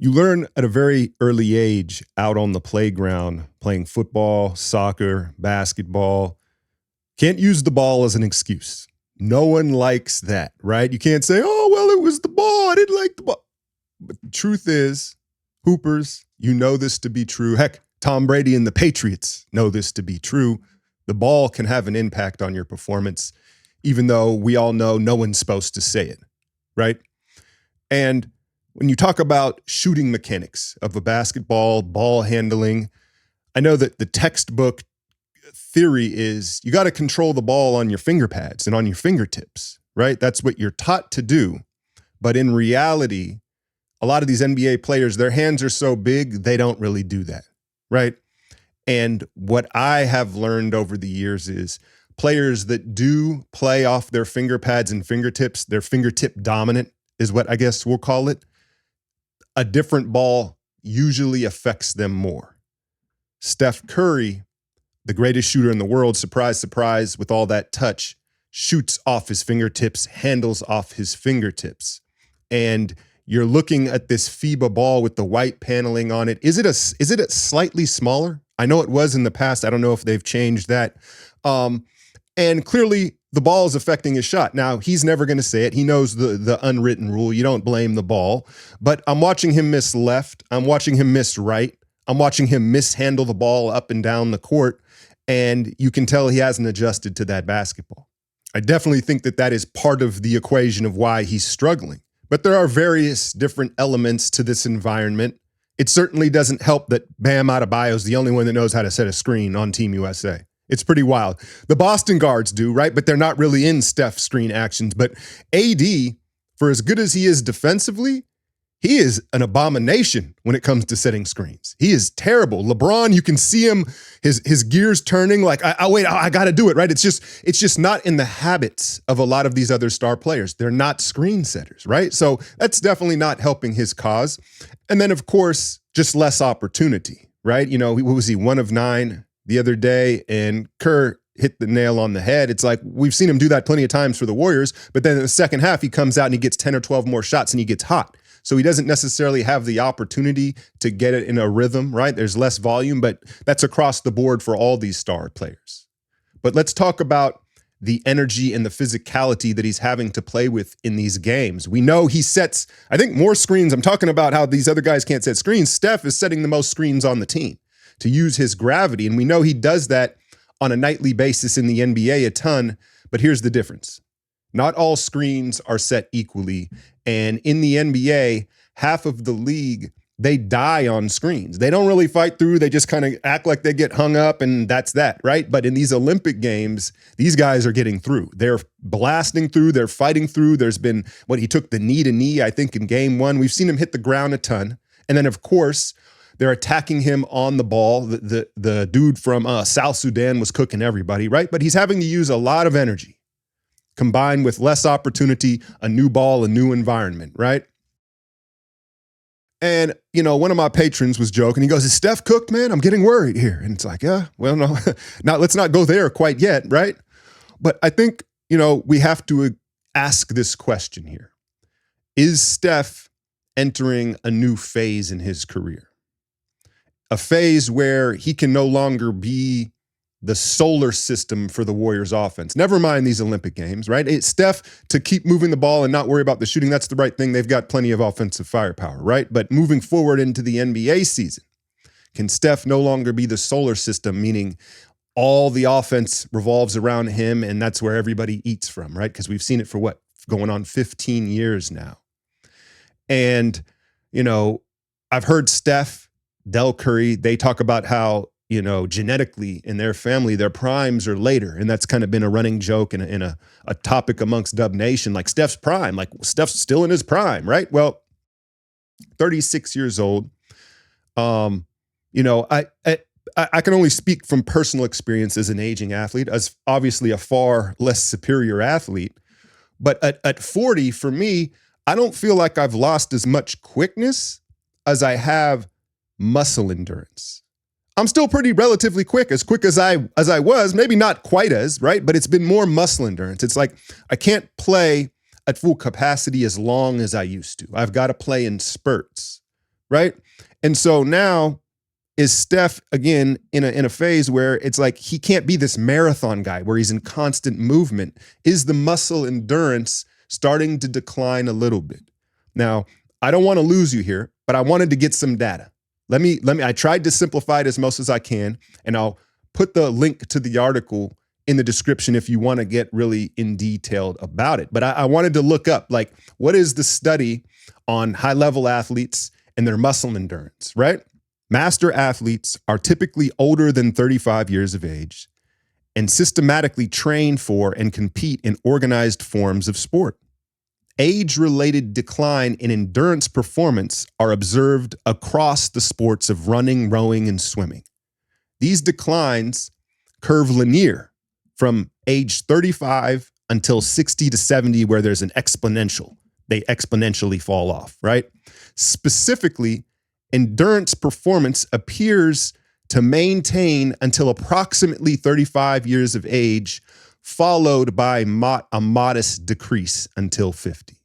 You learn at a very early age out on the playground playing football, soccer, basketball. Can't use the ball as an excuse. No one likes that, right? You can't say, oh, well, it was the ball. I didn't like the ball. But the truth is, Hoopers, you know this to be true. Heck, Tom Brady and the Patriots know this to be true. The ball can have an impact on your performance, even though we all know no one's supposed to say it, right? And when you talk about shooting mechanics of a basketball, ball handling, I know that the textbook theory is you got to control the ball on your finger pads and on your fingertips, right? That's what you're taught to do. But in reality, a lot of these NBA players, their hands are so big, they don't really do that, right? And what I have learned over the years is players that do play off their finger pads and fingertips, their fingertip dominant is what I guess we'll call it, a different ball usually affects them more. Steph Curry, the greatest shooter in the world, surprise, surprise, with all that touch, shoots off his fingertips, handles off his fingertips. And you're looking at this FIBA ball with the white paneling on it. Is it a slightly smaller? I know it was in the past. I don't know if they've changed that. And clearly the ball is affecting his shot. Now, he's never going to say it. He knows the unwritten rule. You don't blame the ball. But I'm watching him miss left. I'm watching him miss right. I'm watching him mishandle the ball up and down the court. And you can tell he hasn't adjusted to that basketball. I definitely think that that is part of the equation of why he's struggling. But there are various different elements to this environment. It certainly doesn't help that Bam Adebayo is the only one that knows how to set a screen on Team USA. It's pretty wild. The Boston guards do, right? But they're not really in Steph screen actions. But AD, for as good as he is defensively, he is an abomination when it comes to setting screens. He is terrible. LeBron, you can see him, his gears turning like, I got to do it, right? It's just not in the habits of a lot of these other star players. They're not screen setters, right? So that's definitely not helping his cause. And then, of course, just less opportunity, right? You know, what was he, 1 of 9 the other day? And Kerr hit the nail on the head. It's like we've seen him do that plenty of times for the Warriors, but then in the second half, he comes out and he gets 10 or 12 more shots and he gets hot. So he doesn't necessarily have the opportunity to get it in a rhythm, right? There's less volume, but that's across the board for all these star players. But let's talk about the energy and the physicality that he's having to play with in these games. We know he sets, I think, more screens. I'm talking about how these other guys can't set screens. Steph is setting the most screens on the team to use his gravity. And we know he does that on a nightly basis in the NBA a ton. But here's the difference. Not all screens are set equally. And in the NBA, half of the league, they die on screens. They don't really fight through. They just kind of act like they get hung up and that's that, right? But in these Olympic games, these guys are getting through. They're blasting through. They're fighting through. There's been he took the knee to knee, I think, in game 1. We've seen him hit the ground a ton. And then, of course, they're attacking him on the ball. The dude from South Sudan was cooking everybody, right? But he's having to use a lot of energy combined with less opportunity, a new ball, a new environment, right? And, you know, one of my patrons was joking. He goes, is Steph cooked, man? I'm getting worried here. And it's like, yeah, well, no, let's not go there quite yet, right? But I think, you know, we have to ask this question here. Is Steph entering a new phase in his career? A phase where he can no longer be the solar system for the Warriors offense. Never mind these Olympic games, right? It's Steph to keep moving the ball and not worry about the shooting. That's the right thing. They've got plenty of offensive firepower, right? But moving forward into the NBA season, can Steph no longer be the solar system, meaning all the offense revolves around him and that's where everybody eats from, right? Because we've seen it for going on 15 years now. And, you know, I've heard Steph, Del Curry, they talk about how, you know, genetically in their family, their primes are later. And that's kind of been a running joke and a topic amongst Dub Nation, like Steph's prime, like Steph's still in his prime, right? Well, 36 years old. You know, I can only speak from personal experience as an aging athlete, as obviously a far less superior athlete. But at 40, for me, I don't feel like I've lost as much quickness as I have muscle endurance. I'm still pretty relatively quick as I was, maybe not quite as, right? But it's been more muscle endurance. It's like I can't play at full capacity as long as I used to. I've got to play in spurts, right? And so now is Steph again in a phase where it's like he can't be this marathon guy where he's in constant movement. Is the muscle endurance starting to decline a little bit? Now, I don't want to lose you here, but I wanted to get some data. I tried to simplify it as most as I can, and I'll put the link to the article in the description if you want to get really in detailed about it. But I wanted to look up, like, what is the study on high-level athletes and their muscle endurance, right? Master athletes are typically older than 35 years of age and systematically train for and compete in organized forms of sport. Age-related decline in endurance performance are observed across the sports of running, rowing, and swimming. These declines curve linear from age 35 until 60 to 70, where there's an exponential. They exponentially fall off, right? Specifically, endurance performance appears to maintain until approximately 35 years of age, followed by a modest decrease until 50.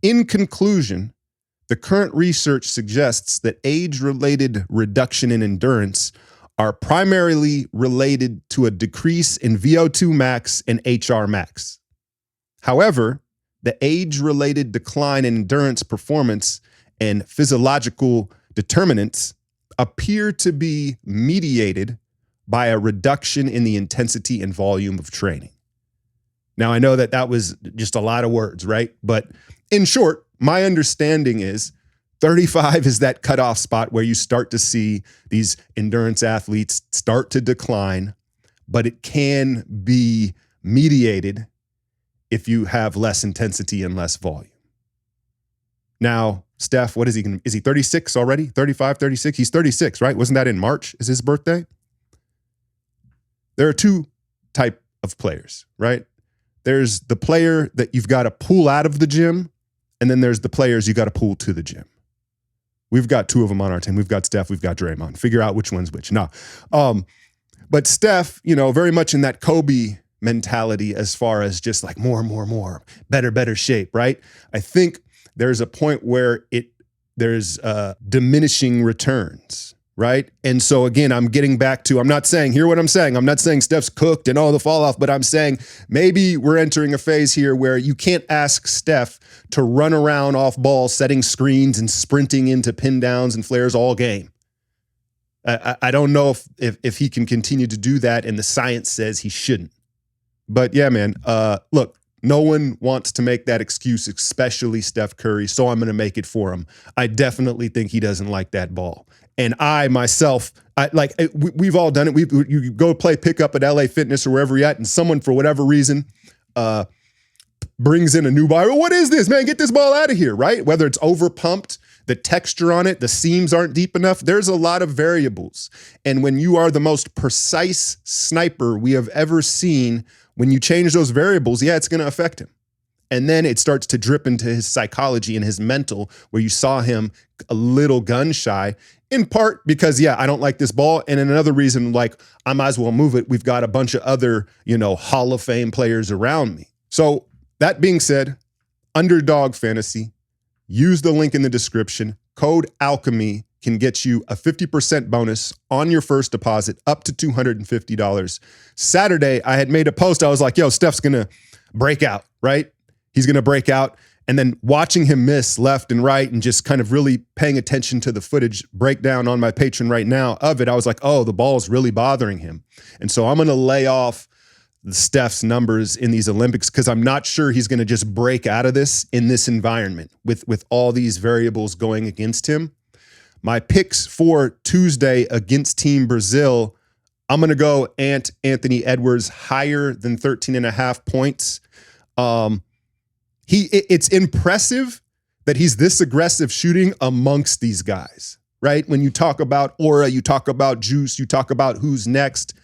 In conclusion, the current research suggests that age-related reduction in endurance are primarily related to a decrease in VO2 max and HR max. However, the age-related decline in endurance performance and physiological determinants appear to be mediated by a reduction in the intensity and volume of training. Now, I know that that was just a lot of words, right? But in short, my understanding is 35 is that cutoff spot where you start to see these endurance athletes start to decline, but it can be mediated if you have less intensity and less volume. Now, Steph, what is he? Is he 36 already? 35, 36? He's 36, right? Wasn't that in March? Is his birthday? There are two type of players, right? There's the player that you've got to pull out of the gym, and then there's the players you got to pull to the gym. We've got two of them on our team. We've got Steph, we've got Draymond. Figure out which one's which. No. But Steph, very much in that Kobe mentality as far as just like more, better shape, right? I think there's a point where there's diminishing returns, right? And so again, I'm getting back to, I'm not saying Steph's cooked and all the fall off, but I'm saying maybe we're entering a phase here where you can't ask Steph to run around off ball, setting screens and sprinting into pin downs and flares all game. I don't know if he can continue to do that, and the science says he shouldn't. But yeah, man, look, no one wants to make that excuse, especially Steph Curry, so I'm going to make it for him. I definitely think he doesn't like that ball. And I myself, we've all done it. You go play pickup at LA Fitness or wherever you're at, and someone, for whatever reason, brings in a new ball. Well, what is this, man? Get this ball out of here, right? Whether it's overpumped, the texture on it, the seams aren't deep enough. There's a lot of variables. And when you are the most precise sniper we have ever seen, when you change those variables, yeah, it's going to affect him. And then it starts to drip into his psychology and his mental, where you saw him a little gun shy, in part because, yeah, I don't like this ball. And another reason, like, I might as well move it. We've got a bunch of other, Hall of Fame players around me. So that being said, Underdog Fantasy, use the link in the description. Code Alchemy can get you a 50% bonus on your first deposit up to $250. Saturday, I had made a post. I was like, yo, Steph's going to break out, right? He's going to break out. And then watching him miss left and right and just kind of really paying attention to the footage breakdown on my Patreon right now of it, I was like, oh, the ball is really bothering him. And so I'm going to lay off Steph's numbers in these Olympics because I'm not sure he's going to just break out of this in this environment with all these variables going against him. My picks for Tuesday against Team Brazil, I'm going to go Anthony Edwards higher than 13.5 points. It's impressive that he's this aggressive shooting amongst these guys, right? When you talk about aura, you talk about juice, you talk about who's next.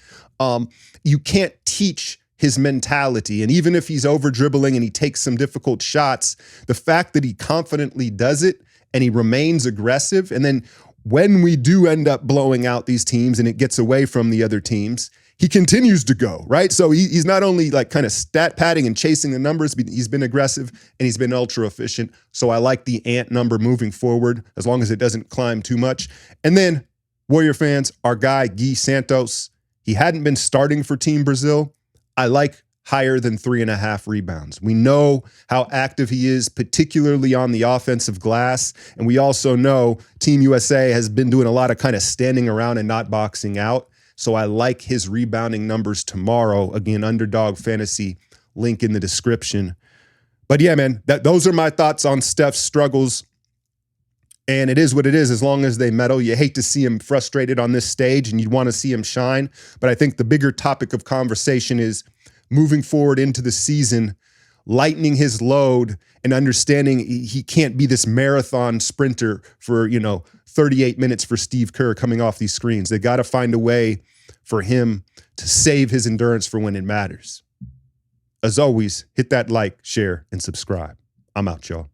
You can't teach his mentality. And even if he's over dribbling and he takes some difficult shots, the fact that he confidently does it and he remains aggressive. And then when we do end up blowing out these teams and it gets away from the other teams, he continues to go, right? So he's not only like kind of stat padding and chasing the numbers, but he's been aggressive and he's been ultra efficient. So I like the ant number moving forward as long as it doesn't climb too much. And then Warrior fans, our guy, Gui Santos, he hadn't been starting for Team Brazil. I like higher than 3.5 rebounds. We know how active he is, particularly on the offensive glass. And we also know Team USA has been doing a lot of kind of standing around and not boxing out. So I like his rebounding numbers tomorrow. Again, Underdog Fantasy, link in the description. But yeah, man, those are my thoughts on Steph's struggles. And it is what it is as long as they medal. You hate to see him frustrated on this stage and you want to see him shine. But I think the bigger topic of conversation is moving forward into the season, lightening his load and understanding he can't be this marathon sprinter for, 38 minutes for Steve Kerr coming off these screens. They got to find a way for him to save his endurance for when it matters. As always, hit that like, share, and subscribe. I'm out, y'all.